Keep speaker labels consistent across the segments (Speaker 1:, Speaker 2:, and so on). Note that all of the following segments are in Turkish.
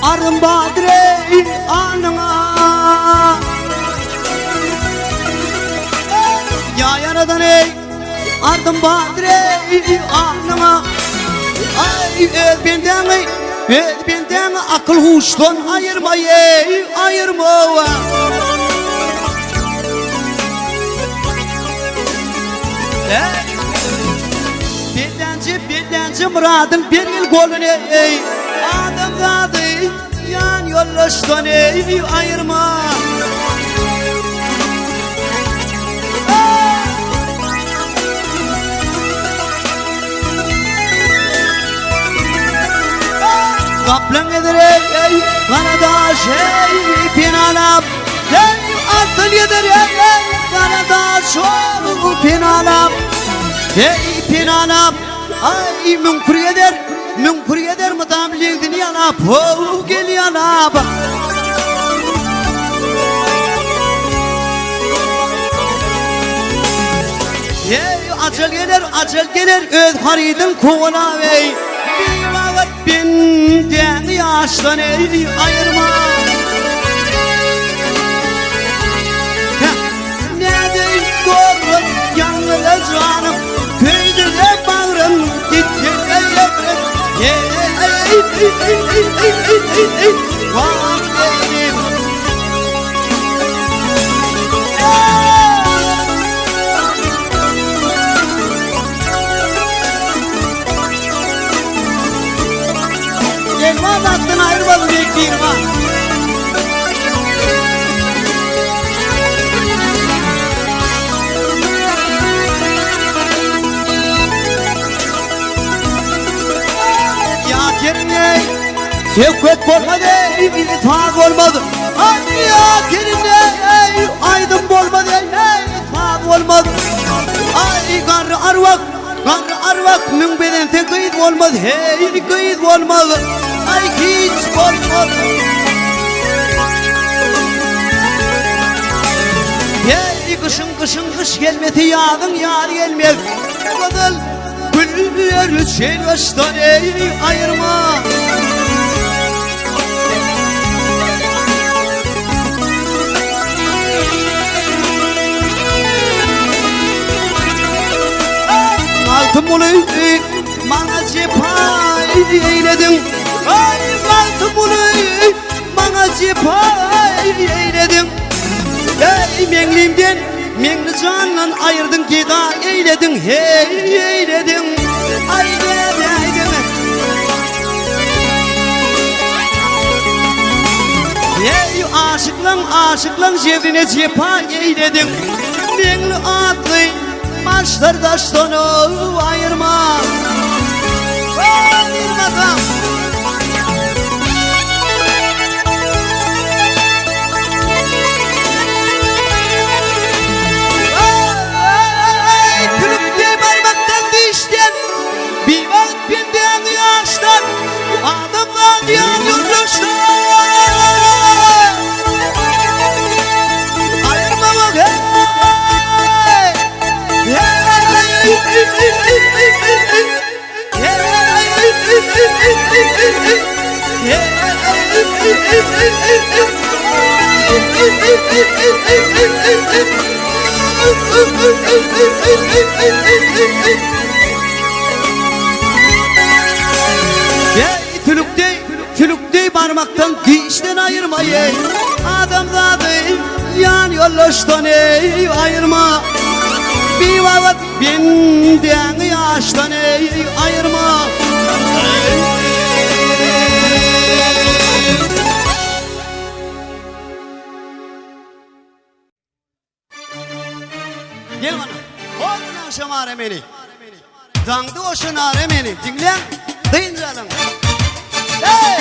Speaker 1: arım badre anına. Ya yaradan ey ardım badre anına. Ay benden akıl huştan ayırma ey ayırma. Birdenci muradın bir yıl golün ey adım dadı yan yollaştan ey ayırma. Kaplan eder ey karadaş ey pinalap ey atıl eder ey karadaş ol pinalap ey pinalap. Ay mümkür eder mutamliğini yanap oh gel yanap. Ey acel gelir öz haridin kovuna ey bir vakit benden yaştan ey ayırma. Ne deyim doğru yanına canım köyde de bağrım gitti vah benim. Elma baktın ayrılmalı bekleyeyim ha. Sevket olmadı, itfak olmadı. Ay ya kerine, aydın olmadı, itfak olmadı. Ay garı arvak, mün beden tek kayıt olmadı, kayıt olmadı. Ay hiç olmadı. Kış gelmedi yağdın yar gelmez. Kadıl güller çelveşten ayırma. Altın bunu bana cephay eyledin. Ay altın bunu bana cephay eyledin. Ey menlimden menli canla ayırdın gida eyledin. Hey eyledin. Eyledin. Ey aşıklan cevrine cephay eyledin. Menli atlı başlar daştan ayırma. Ayırmadan kırıklı parmaktan dişten bir vakit binden yaştan adımdan yanıyormuştan ayırmamak Tülükte parmaktan dişten ayırma ey adam zadı yan yollaştan ey ayırma. Bir vakit binden yaştan ey ayırma. Gel bana. Oğlum akşam aremeni. Dangdı oşun aremeni. Dinle. Duyun canım. Hey!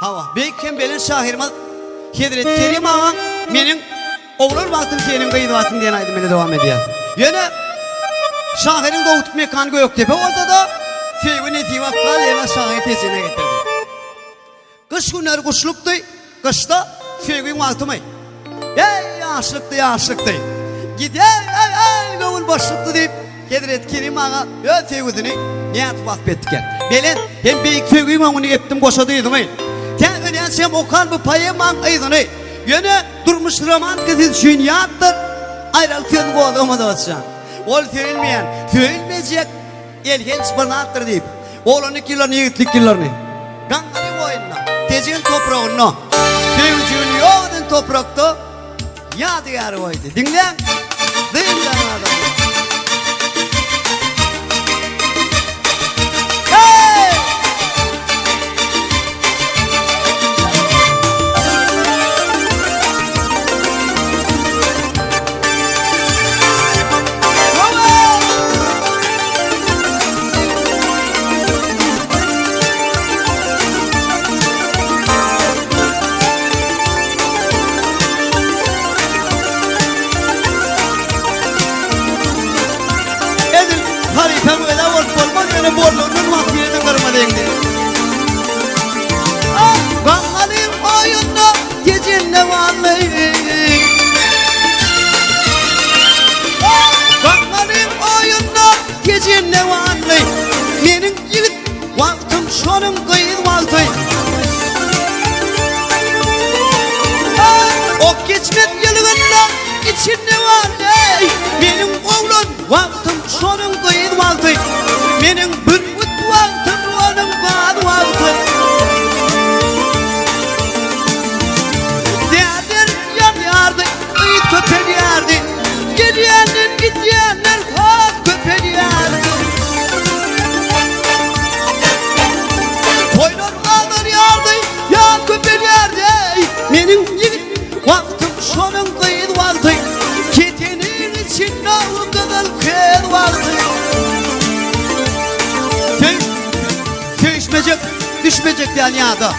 Speaker 1: Hava. Beyken belen şahirma Hedret Kerim ağam menin oğlur baktım senin kıydı batın diyen aydım beni devam ediyor. Yine şahirin Davut Mekan Göktepe orada da Feyvi Netiva Kalena şahir tezine getirdi. Kış günleri kuşluktu, kışta Feyvi vaktımay. Ey yaşlıktı. Gider ey gavul başlıktı deyip Hedret Kerim ağam Feyvi'dini niyat vakit ettiken. Belen hem beyik Feyvi'yi onu ettim koşadıydım ey. Tevheden sen okan bu payıman aydını. Yine durmuş roman kızıl şünyattır. Ayrıltın bu adamı da atacağım. Ol föylmeyecek elgen spanattır deyip. Ol 12 yıllarını, yiğitlik yıllarını. Gangali boyunna, tezin toprağına. Föycün yoğdun toprakta. Yadigar boydu. Dinlen. Dinlen adamı. Haritam öyle olmaz öyle borluğunun vaktiyerini kırma dengi. Kangalıyım oyunda gecinle varlıyım. Kangalıyım oyunda gecinle varlıyım. Benim yiğit vaktim şunun kıyın vakti. O geçmet yılığında içinde varlıyım. Benim oğlum vaktim şunun kıyın vakti. Benim bürküt vaktim onun kağıt vakti. Derdir yanardı, kıyı köpeliyerdi. Gidiyenler gidiyenler kağıt köpeliyerdi. Toylar kalır yardı, yağ köpeliyerdi. Benim yiğit vaktim şunun kıyın vakti. Ketenin içinde o kadar kıyın vakti. Düşmeyecek yani yağda.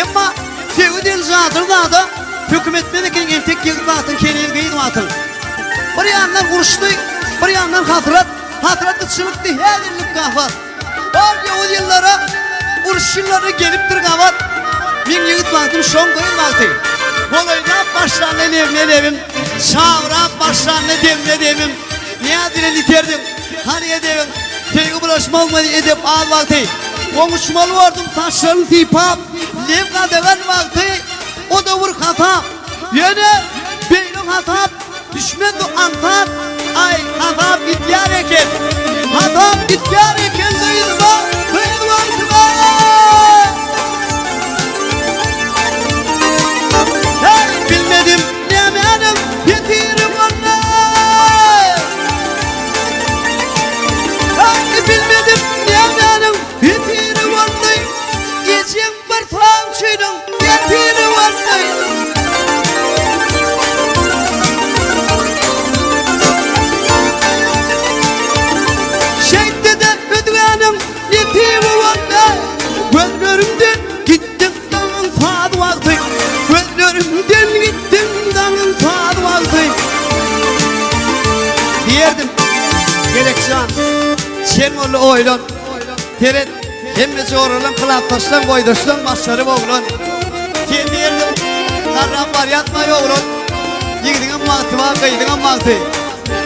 Speaker 1: Ama Feyvi değil zadırda da hükümetmedeki entek yığıt vatın, kenil kıyıt vatın. Bir yandan kuruştu, bir yandan hatırat ıçılıktı, her yerlik kahvat. O yıllara, uruş yıllara geliptir kahvat. Min yığıt vatın, şon kıyıt vatın. Kolayda başlarına nevim, şavrap başlarına demim. Niye adile literdim, hani edevim, Feyvi bulaşma olmadı edip al vatın. Konuşmalı vardım taşların tipap. Levka deven vakti. O da vur hata. Yine beynin hata. Düşmen de antat. Ay hata bityar eken. Hata bityar eken duyurma. Duyurma vaktıma. Hey bilmedim yemenim. Yetirim onunla. Hey bilmedim yemenim. Yetirim onunla. Geçen bir tamçıydım. Yetirim onunla. Şehit'te de ödüğenim. Yetirim onunla. Gözlerimden gittim damın fadı vakti. Gözlerimden gittim damın fadı vakti. Diyerdim. Gerekçan. Sen oğlu oylun. Teret. Hemmesi oğrulun, kılatlaşlan, koyduşlan, başları boğulun. Kendi yerdim, karram var yatmayı oğlun. Yıkdığın mantıma, kıydığın mantı.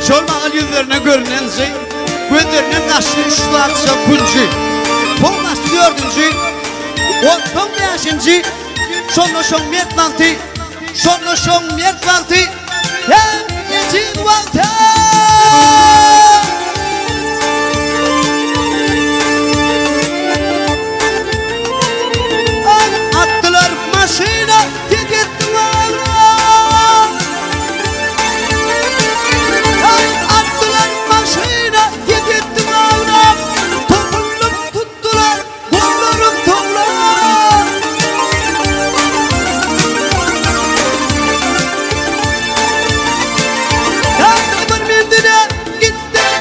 Speaker 1: Şol mağıl yüzlerine görünen şey, gözlerine kaşlı üçlü atışan kuncu. Pol kaşlı dördüncü, 15. Şonla şon mert mantı, şonla şon mert mantı. Hem geçin vakti. Attılar maşina, gittim ağla. Attılar maşina, gittim ağla. Topullum tuttular, kollarım toplar. Bir mindine gittim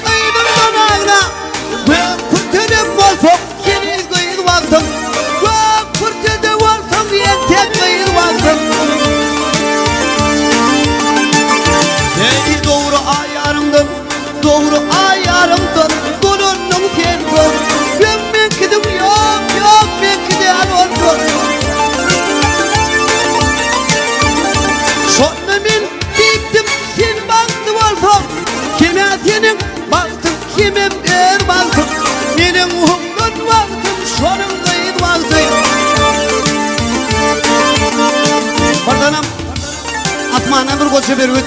Speaker 1: bolsa bir üt.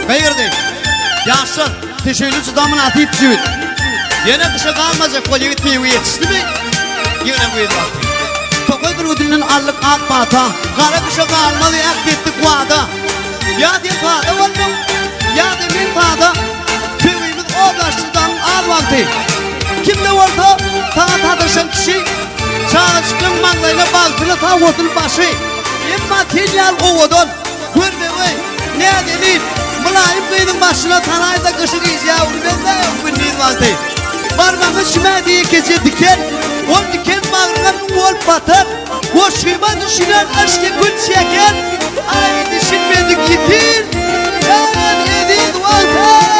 Speaker 1: Gayrdı. Yaşlı teşekkür tutamın atıp süt. Yine kışa kalmayacak o yigit mi yetişti mi? Yine bu yedi vakti. Tokoy bir ödünün allık ak bata. Kara kışa kalmalı ek ettik vada. Ya diye fada oldum. Ya diye min fada. Tüyümüz o başlıdan al vakti. Kimde olsa ta tadırşan kişi. Çağa çıkın mağlayla baltını ta otul başı. İmmaterial ovodon. Hürmevi. Ne delil? Mülayim kıydın başına tanayda kışı giyeceği ulmezde yok günlüğün vakti. Parmağın şimediği gece diken. O diken mağrıqın ol batar. O şıma düşünen aşkı gün çeker. Ay düşünmedik yitir. Hemen edin vakti.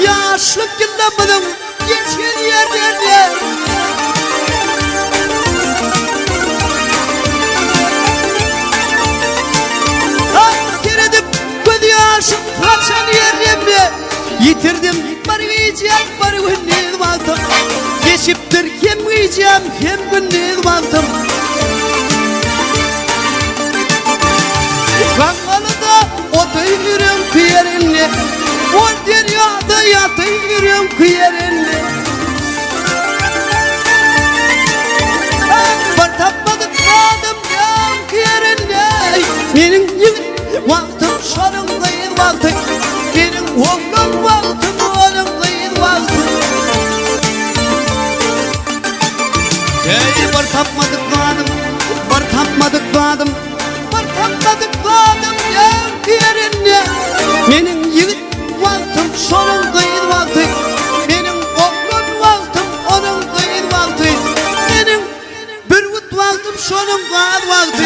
Speaker 1: Yaşlık yıllanmadım, geçen yerlerle. Giredim, göz yaşım kaçan yerlerle. Yitirdim, bari yiyeceğim, bari günlüğün baktım. Geçiptir, hem yiyeceğim, hem günlüğün baktım. Kankalı'da oturuyorum kıyarınla. O deryada yatırım kıyarınla. Var tapmadık adım yan kıyarınla. Benim vaktim şanın kıyın vakti. Benim oğlum vaktim onun kıyın vakti. Var tapmadık adım. Var tapmadık adım. Var tapmadık adım yan kıyarınla. Benim vaktim şonun kıyın vakti. Benim oğlum vaktim onun kıyın vakti. Benim bir vaktim şonun kıyın vakti.